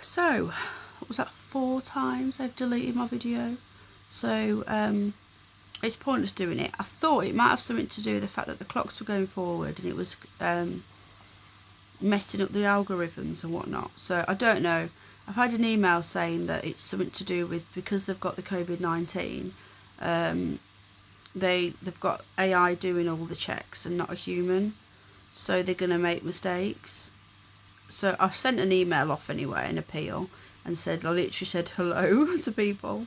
So what was that, 4 times they've deleted my video, so it's pointless doing it. I thought it might have something to do with the fact that the clocks were going forward and it was messing up the algorithms and whatnot, so I don't know. I've had an email saying that it's something to do with, because they've got the COVID-19, they've got AI doing all the checks and not a human, so they're going to make mistakes. So I've sent an email off anyway, an appeal, and I literally said hello to people.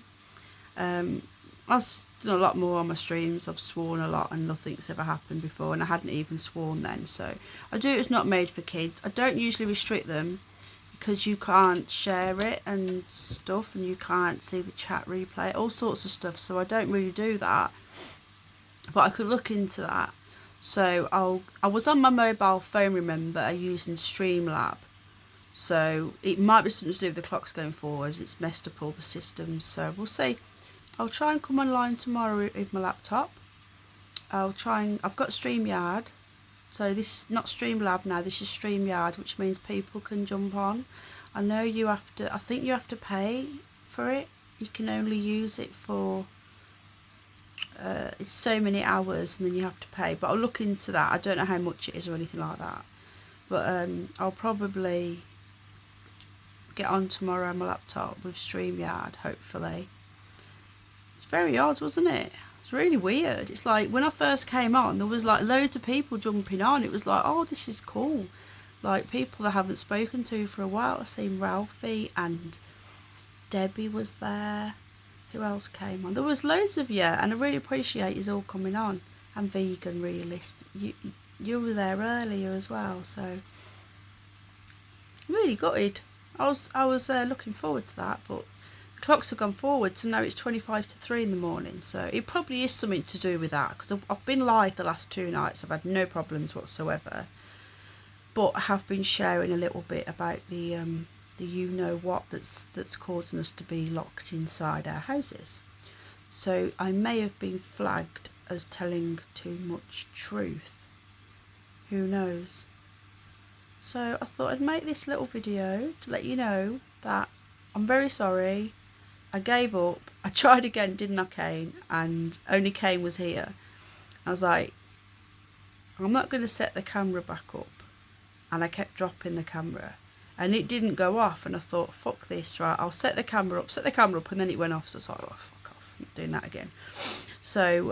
I've done a lot more on my streams. I've sworn a lot and nothing's ever happened before, and I hadn't even sworn then. So I do. It's not made for kids. I don't usually restrict them because you can't share it and stuff, and you can't see the chat replay, all sorts of stuff. So I don't really do that, but I could look into that. So I was on my mobile phone, remember, using Streamlab. So it might be something to do with the clocks going forward. It's messed up all the systems. So we'll see. I'll try and come online tomorrow with my laptop. I've got StreamYard. So this is not Streamlab now, this is StreamYard, which means people can jump on. I know I think you have to pay for it. You can only use it for it's so many hours, and then you have to pay. But I'll look into that. I don't know how much it is or anything like that. But I'll probably get on tomorrow on my laptop with StreamYard, hopefully. It's very odd, wasn't it? It's really weird. It's like when I first came on, there was like loads of people jumping on. It was like, oh, this is cool. Like people I haven't spoken to for a while. I've seen Ralphie and Debbie was there. Who else came on? There was loads of you, and I really appreciate you all coming on. And Vegan Realist, you were there earlier as well, so really gutted. I was looking forward to that, but clocks have gone forward, so now it's 25 to 3 in the morning, so it probably is something to do with that, because I've been live the last 2 nights. I've had no problems whatsoever, but I have been sharing a little bit about the you-know-what that's causing us to be locked inside our houses. So I may have been flagged as telling too much truth. Who knows? So I thought I'd make this little video to let you know that I'm very sorry. I gave up. I tried again, didn't I, Kane? And only Kane was here. I was like, I'm not going to set the camera back up. And I kept dropping the camera. And it didn't go off. And I thought, fuck this, right? I'll set the camera up. And then it went off. So I was like, oh, fuck off. I'm not doing that again. So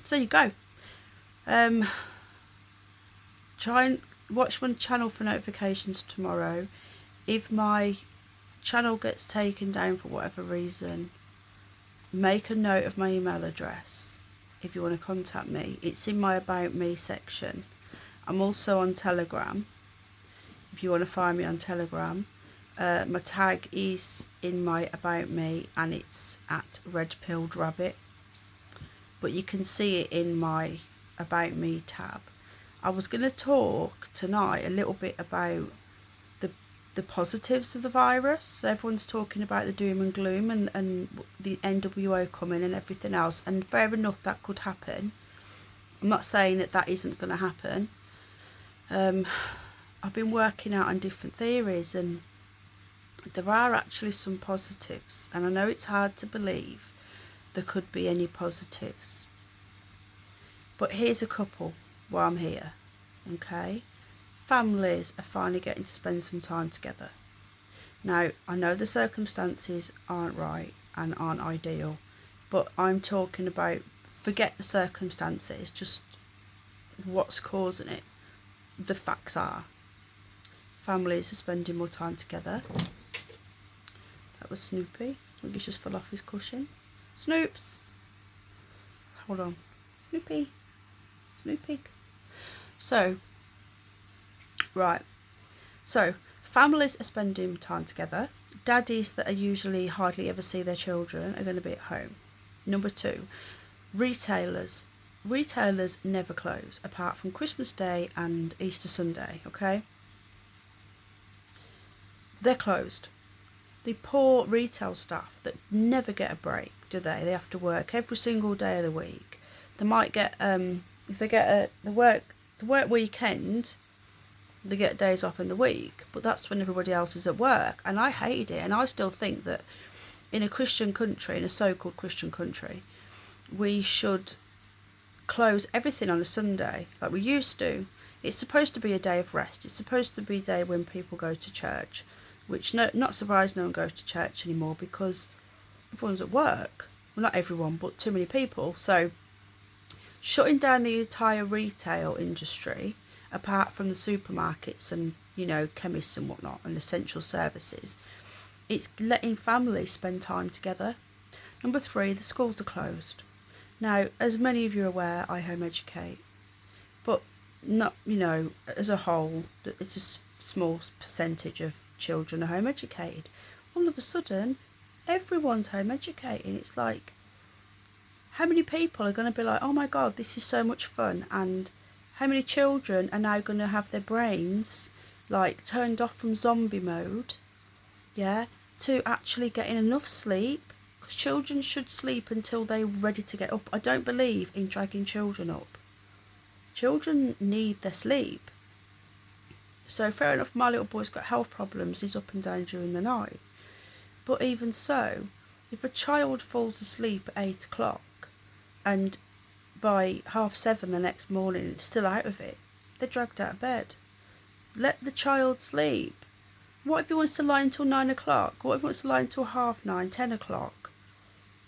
there you go. Try and watch my channel for notifications tomorrow. If my channel gets taken down for whatever reason, make a note of my email address if you want to contact me. It's in my About Me section. I'm also on Telegram if you want to find me on Telegram. My tag is in my About Me, and it's at Red Pilled Rabbit, but you can see it in my About Me tab. I was going to talk tonight a little bit about the positives of the virus. So everyone's talking about the doom and gloom and the NWO coming and everything else, and fair enough, that could happen. I'm not saying that isn't going to happen. I've been working out on different theories, and there are actually some positives, and I know it's hard to believe there could be any positives, but here's a couple while I'm here. Okay, families are finally getting to spend some time together. Now, I know the circumstances aren't right and aren't ideal, but I'm talking about, forget the circumstances, just what's causing it. The facts are, families are spending more time together. That was Snoopy. I think he's just fell off his cushion. Snoops! Hold on. Snoopy. Snoopy. So, right. So, families are spending time together. Daddies that are usually hardly ever see their children are going to be at home. Number 2, retailers. Retailers never close, apart from Christmas Day and Easter Sunday, okay? They're closed. The poor retail staff that never get a break, do they? They have to work every single day of the week. They might get, if they get the work weekend, They get days off in the week, but that's when everybody else is at work. And I hated it. And I still think that in a Christian country, in a so-called Christian country, we should close everything on a Sunday like we used to. It's supposed to be a day of rest. It's supposed to be a day when people go to church, which not surprised no one goes to church anymore because everyone's at work. Well, not everyone, but too many people. So shutting down the entire retail industry, apart from the supermarkets and, you know, chemists and whatnot and essential services, it's letting families spend time together. Number 3, the schools are closed. Now, as many of you are aware, I home educate, but not, you know, as a whole, it's a small percentage of children are home educated. All of a sudden, everyone's home educating. It's like, how many people are going to be like, oh my God, this is so much fun? And how many children are now going to have their brains like turned off from zombie mode, yeah, to actually getting enough sleep? Because children should sleep until they're ready to get up. I don't believe in dragging children up. Children need their sleep. So fair enough, my little boy's got health problems, he's up and down during the night. But even so, if a child falls asleep at 8 o'clock and by 7:30 the next morning it's still out of it, they're dragged out of bed. Let the child sleep. What if he wants to lie until 9 o'clock? What if he wants to lie until 9:30, 10 o'clock?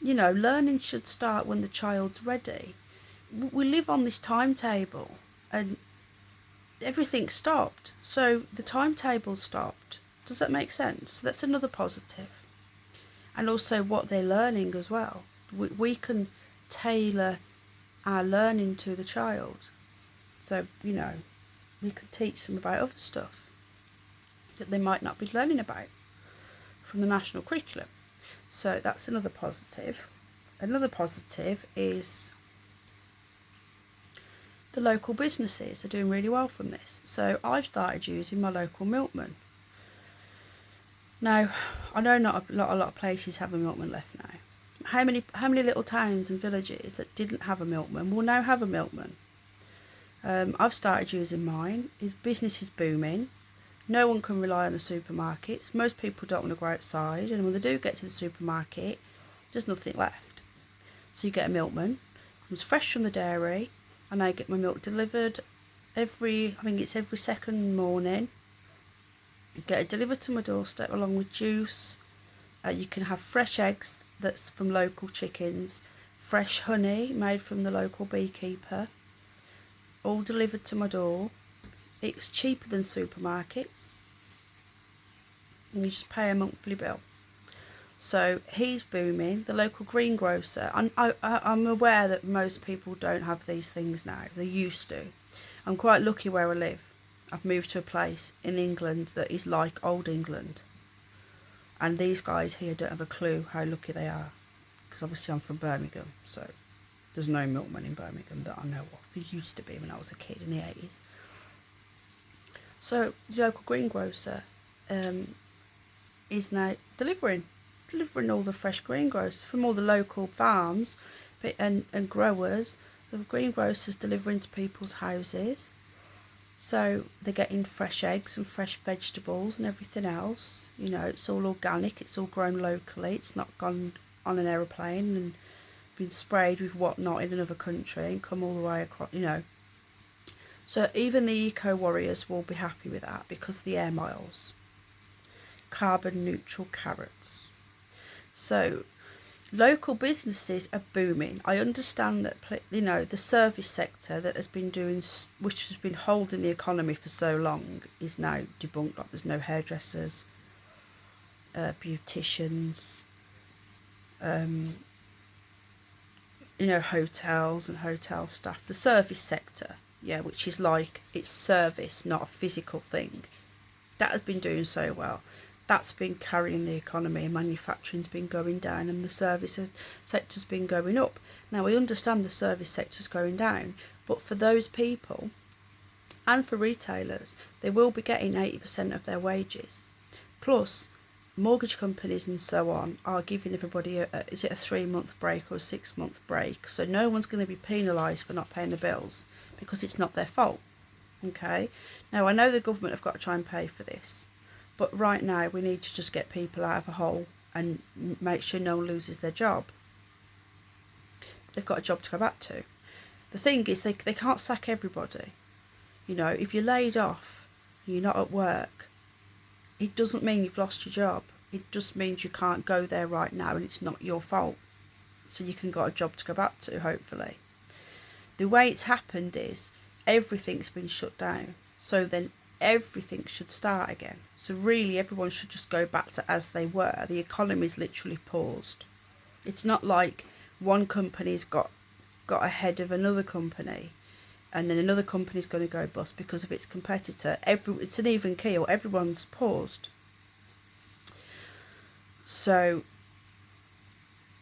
You know, learning should start when the child's ready. We live on this timetable and everything stopped. So the timetable stopped. Does that make sense? That's another positive. And also what they're learning as well. We can tailor our learning to the child. So, you know, we could teach them about other stuff that they might not be learning about from the national curriculum. So that's another positive. Another positive is the local businesses are doing really well from this. So I've started using my local milkman. Now, I know not a lot of places have a milkman left now. How many little towns and villages that didn't have a milkman will now have a milkman? I've started using mine. His business is booming. No one can rely on the supermarkets. Most people don't want to go outside, and when they do get to the supermarket, there's nothing left. So you get a milkman, comes fresh from the dairy, and I get my milk delivered I think it's every second morning. You get it delivered to my doorstep along with juice. You can have fresh eggs that's from local chickens, fresh honey made from the local beekeeper, all delivered to my door. It's cheaper than supermarkets, and you just pay a monthly bill. So he's booming. The local greengrocer, I'm aware that most people don't have these things now. They used to. I'm quite lucky where I live. I've moved to a place in England that is like old England. And these guys here don't have a clue how lucky they are. Because obviously I'm from Birmingham, so there's no milkman in Birmingham that I know of. There used to be when I was a kid in the 80s. So the local greengrocer is now delivering all the fresh greengrocers from all the local farms and growers. The greengrocers delivering to people's houses. So they're getting fresh eggs and fresh vegetables and everything else. You know, it's all organic, it's all grown locally, it's not gone on an aeroplane and been sprayed with whatnot in another country and come all the way across, you know. So even the eco warriors will be happy with that because the air miles. Carbon neutral carrots. So local businesses are booming. I understand that, you know, the service sector that has been doing, which has been holding the economy for so long, is now debunked. Like there's no hairdressers, beauticians, you know, hotels and hotel staff. The service sector, yeah, which is like, it's service, not a physical thing. That has been doing so well. That's been carrying the economy, and manufacturing's been going down and the service sector's been going up. Now, we understand the service sector's going down, but for those people and for retailers, they will be getting 80% of their wages. Plus, mortgage companies and so on are giving everybody is it a 3-month break or a 6-month break? So no one's going to be penalised for not paying the bills because it's not their fault. Okay. Now, I know the government have got to try and pay for this, but right now we need to just get people out of a hole and make sure no one loses their job. They've got a job to go back to. The thing is, they can't sack everybody. You know, if you're laid off, you're not at work, it doesn't mean you've lost your job. It just means you can't go there right now and it's not your fault. So you can got a job to go back to, hopefully. The way it's happened is everything's been shut down. So then everything should start again. So really everyone should just go back to as they were. The economy's literally paused. It's not like one company's got ahead of another company and then another company's going to go bust because of its competitor. It's an even keel. Everyone's paused. So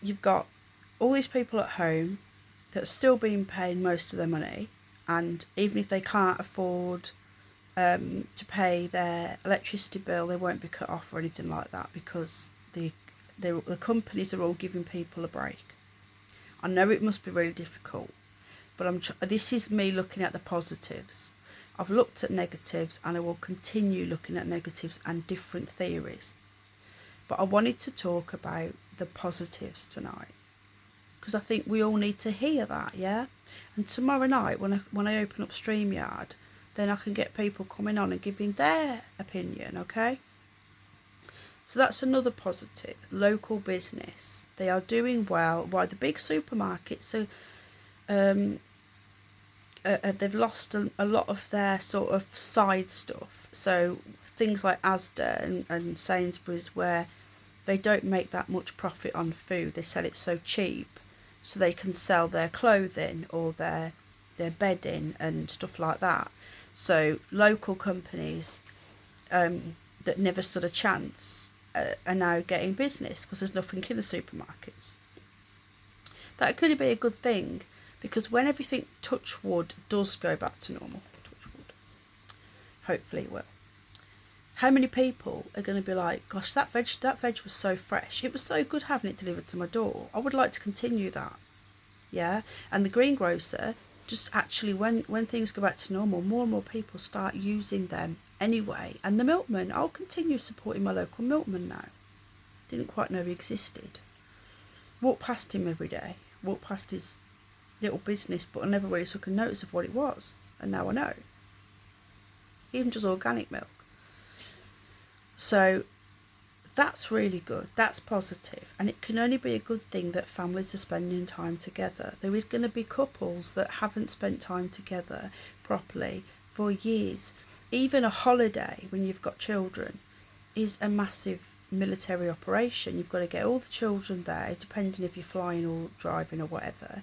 you've got all these people at home that are still being paid most of their money, and even if they can't afford to pay their electricity bill, they won't be cut off or anything like that because the companies are all giving people a break. I know it must be really difficult, but this is me looking at the positives. I've looked at negatives and I will continue looking at negatives and different theories. But I wanted to talk about the positives tonight because I think we all need to hear that, yeah? And tomorrow night when I open up StreamYard, then I can get people coming on and giving their opinion, okay? So that's another positive. Local business. They are doing well. Why the big supermarkets they've lost a lot of their sort of side stuff. So things like Asda and Sainsbury's, where they don't make that much profit on food. They sell it so cheap so they can sell their clothing or their bedding and stuff like that. So local companies that never stood a chance are now getting business because there's nothing in the supermarkets. That could be a good thing because when everything, touch wood, does go back to normal, touch wood, hopefully it will, how many people are going to be like, gosh, that veg was so fresh, it was so good having it delivered to my door, I would like to continue that, yeah? And the greengrocer, just actually when things go back to normal, more and more people start using them anyway. And the milkman, I'll continue supporting my local milkman now. Didn't quite know he existed. Walk past him every day, walk past his little business, but I never really took a notice of what it was, and now I know. He even does organic milk. So that's really good, that's positive, and it can only be a good thing that families are spending time together. There is going to be couples that haven't spent time together properly for years. Even a holiday when you've got children is a massive military operation. You've got to get all the children there, depending if you're flying or driving or whatever.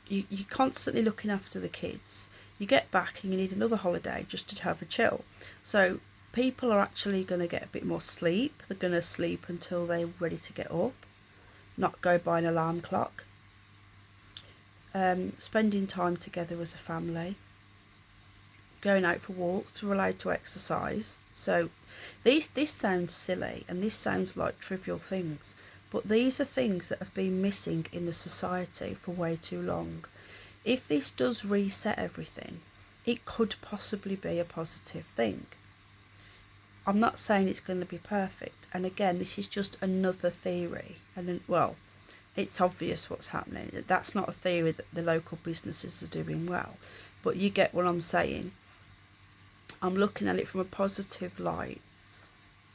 You're constantly looking after the kids. You get back and you need another holiday just to have a chill. So people are actually going to get a bit more sleep. They're going to sleep until they're ready to get up, not go by an alarm clock. Spending time together as a family, going out for walks, we're allowed to exercise. So this sounds silly and this sounds like trivial things, but these are things that have been missing in the society for way too long. If this does reset everything, it could possibly be a positive thing. I'm not saying it's going to be perfect, and again, this is just another theory, and then, well, it's obvious what's happening. That's not a theory that the local businesses are doing well, but you get what I'm saying. I'm looking at it from a positive light.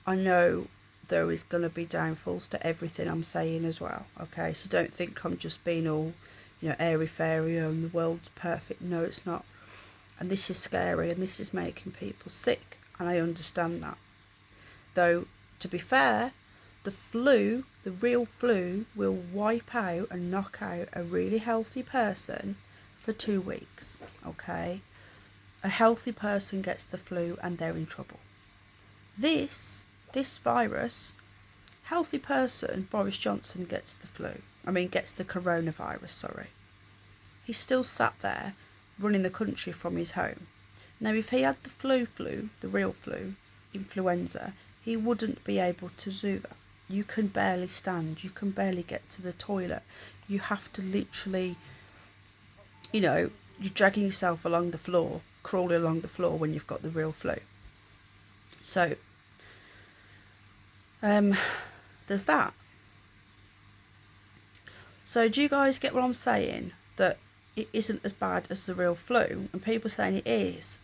I know there is going to be downfalls to everything I'm saying as well, okay? So don't think I'm just being all, airy-fairy and the world's perfect. No, it's not. And this is scary, and this is making people sick, and I understand that. Though, to be fair, the flu, the real flu, will wipe out and knock out a really healthy person for 2 weeks, okay? A healthy person gets the flu and they're in trouble. This virus, healthy person, Boris Johnson gets the coronavirus, sorry. He's still sat there running the country from his home. Now, if he had the flu, the real flu, influenza, he wouldn't be able to do that. You can barely stand, you can barely get to the toilet. You have to literally, you're dragging yourself along the floor crawling along the floor when you've got the real flu. So there's that. So do you guys get what I'm saying? That it isn't as bad as the real flu, and people saying it is.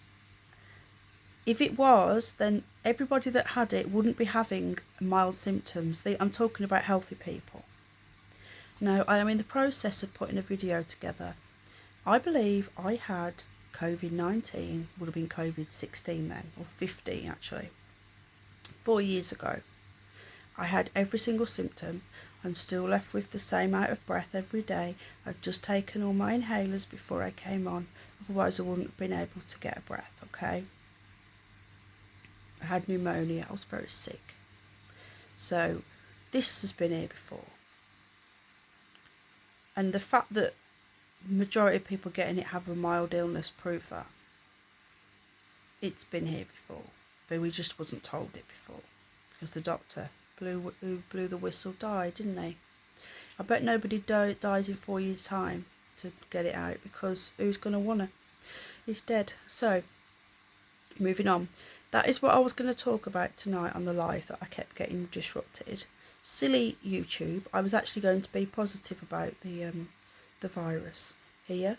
If it was, then everybody that had it wouldn't be having mild symptoms. I'm talking about healthy people. Now, I am in the process of putting a video together. I believe I had COVID-19, would have been COVID-16 then, or 15 actually, 4 years ago. I had every single symptom. I'm still left with the same out of breath every day. I've just taken all my inhalers before I came on, otherwise I wouldn't have been able to get a breath, okay? I had pneumonia, I was very sick. So this has been here before. And the fact that the majority of people getting it have a mild illness prove that. It's been here before, but we just wasn't told it before. Because the doctor who blew the whistle died, didn't he? I bet nobody dies in 4 years' time to get it out, because who's going to want it? It's dead. So, moving on. That is what I was going to talk about tonight on the live that I kept getting disrupted. Silly YouTube. I was actually going to be positive about the virus here.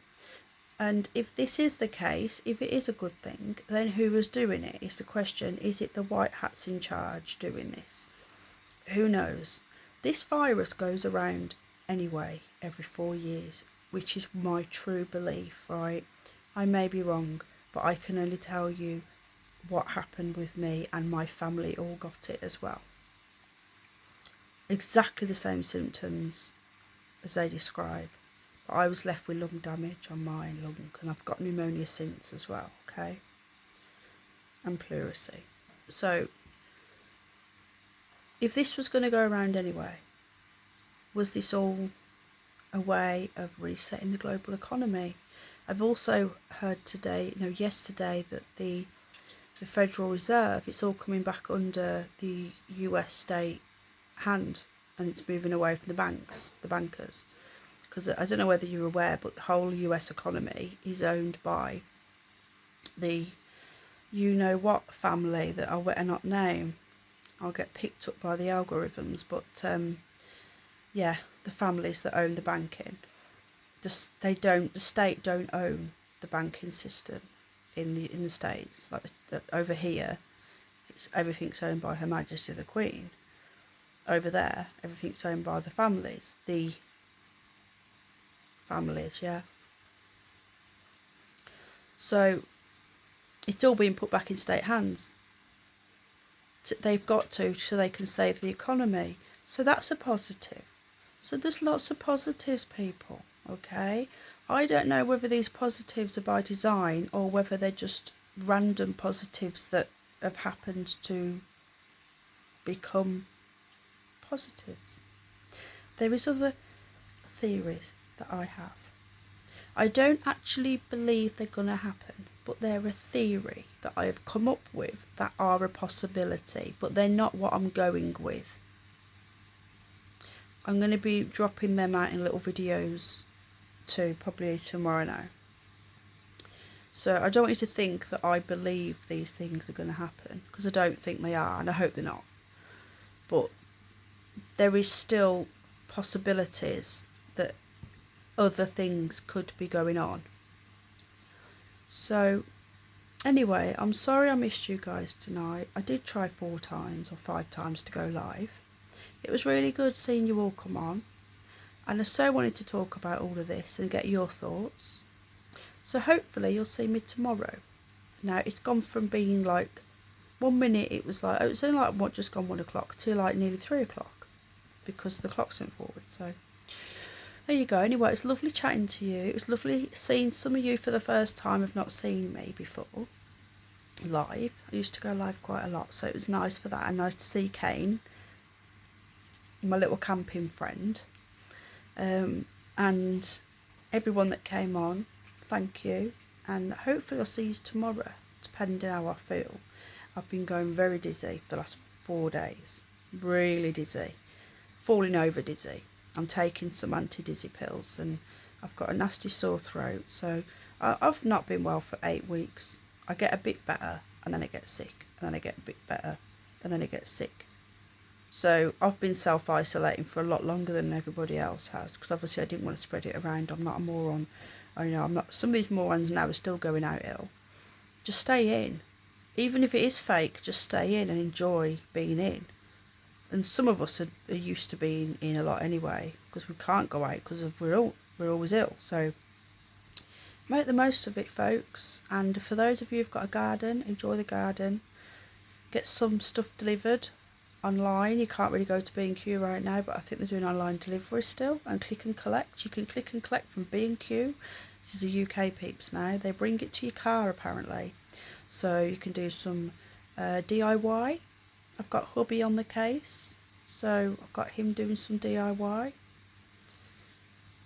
And if this is the case, if it is a good thing, then who was doing it is the question. Is it the white hats in charge doing this? Who knows? This virus goes around anyway every 4 years, which is my true belief, right? I may be wrong, but I can only tell you what happened with me, and my family all got it as well. Exactly the same symptoms as they describe. But I was left with lung damage on my lung, and I've got pneumonia since as well, okay? And pleurisy. So, if this was going to go around anyway, was this all a way of resetting the global economy? I've also heard yesterday, that the Federal Reserve, it's all coming back under the US state hand, and it's moving away from the bankers. Because I don't know whether you're aware, but the whole US economy is owned by the you-know-what family that I'll better not name. I'll get picked up by the algorithms, but yeah, the families that own the banking. The state don't own the banking system in the States. Like over here, everything's owned by Her Majesty the Queen. Over there, everything's owned by the families. The families, yeah. So it's all being put back in state hands. They've got to, so they can save the economy. So that's a positive. So there's lots of positives, people, okay? I don't know whether these positives are by design or whether they're just random positives that have happened to become positives. There is other theories that I have. I don't actually believe they're going to happen, but they're a theory that I have come up with that are a possibility, but they're not what I'm going with. I'm going to be dropping them out in little videos too, probably tomorrow now. So I don't want you to think that I believe these things are going to happen, because I don't think they are, and I hope they're not. But there is still possibilities that other things could be going on. So anyway, I'm sorry I missed you guys tonight. I did try 4 times or 5 times to go live. It was really good seeing you all come on, and I so wanted to talk about all of this and get your thoughts. So hopefully you'll see me tomorrow. Now it's gone from being like 1 minute it was only like just gone 1 o'clock to like nearly 3 o'clock, because the clocks went forward. So there you go. Anyway, it's lovely chatting to you. It was lovely seeing some of you for the first time have not seen me before live. I used to go live quite a lot, so it was nice for that, and nice to see Kane, my little camping friend, and everyone that came on. Thank you, and hopefully I'll see you tomorrow, depending how I feel. I've been going very dizzy for the last 4 days, really dizzy, falling over dizzy. I'm taking some anti-dizzy pills, and I've got a nasty sore throat, so I've not been well for 8 weeks. I get a bit better and then I get sick, and then I get a bit better and then I get sick. So I've been self-isolating for a lot longer than everybody else has, because obviously I didn't want to spread it around. I'm not a moron. I'm not. Some of these morons now are still going out ill. Just stay in. Even if it is fake, just stay in and enjoy being in. And some of us are used to being in a lot anyway, because we can't go out because we're always ill. So make the most of it, folks. And for those of you who've got a garden, enjoy the garden. Get some stuff delivered online. You can't really go to B&Q right now, but I think they're doing online delivery still, and click and collect. You can click and collect from B&Q. This is the UK peeps now. They bring it to your car apparently, so you can do some DIY. I've got hubby on the case, so I've got him doing some DIY.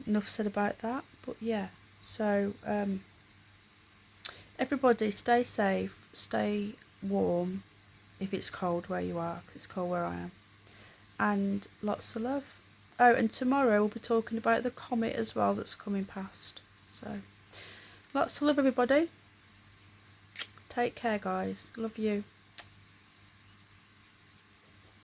Enough said about that, but yeah. So everybody stay safe, stay warm if it's cold where you are, 'cause it's cold where I am, and lots of love. Oh, and tomorrow we'll be talking about the comet as well that's coming past. So lots of love, everybody. Take care, guys. Love you.